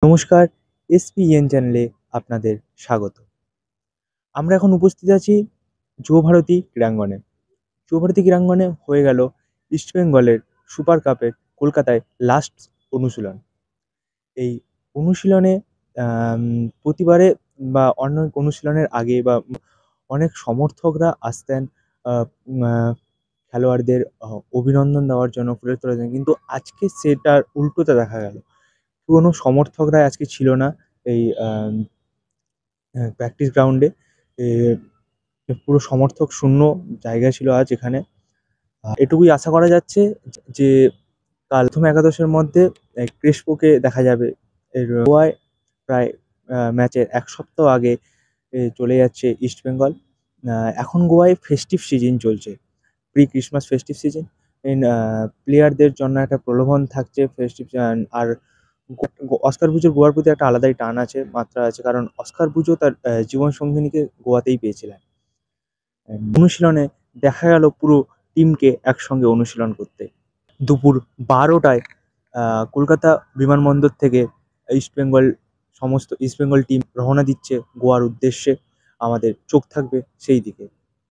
নমস্কার, এসপিএন চ্যানেলে আপনাদের স্বাগত। আমরা এখন উপস্থিত আছি যুবভারতী ক্রীড়াঙ্গনে। যুবভারতী ক্রীড়াঙ্গনে হয়ে গেল ইস্টবেঙ্গলের সুপার কাপের কলকাতায় লাস্ট অনুশীলন। এই অনুশীলনে আম প্রতিবারে বা অন্য অনুশীলনের আগে বা অনেক সমর্থকরা আসতেন আ মা খেলোয়াড়দের অভিনন্দন দেওয়ার জন্য, ফুলেল তোড়ার জন্য। কিন্তু আজকে সেটার উল্টোটা দেখা গেল। কোনো সমর্থকরাই আজকে ছিল না এই প্র্যাকটিস গ্রাউন্ডে। এ পুরো সমর্থক শূন্য জায়গা ছিল আজ এখানে। এটুকুই আশা করা যাচ্ছে যে কাল প্রথম একাদশের মধ্যে ক্রেসপোকে দেখা যাবে। গোয়ায় প্রায় ম্যাচের ১ সপ্তাহ আগে চলে যাচ্ছে ইস্টবেঙ্গল। এখন গোয়ায় ফেস্টিভ সিজন চলছে। Pre Christmas festive season. প্লেয়ারদের জন্য একটা প্রলোভন থাকছে ফেস্টিভ আর অস্কার পুজোর গোয়ার প্রতি একটা আলাদাই টান আছে, মাত্রা আছে। কারণ অস্কার পুজো তার জীবনসঙ্গিনীকে গোয়াতেই পেয়েছিলেন। অনুশীলনে দেখা গেল পুরো টিমকে একসঙ্গে অনুশীলন করতে। দুপুর ১২টায় কলকাতা বিমানবন্দর থেকে সমস্ত ইস্টবেঙ্গল টিম রওনা দিচ্ছে গোয়ার উদ্দেশ্যে। আমাদের চোখ থাকবে সেই দিকে।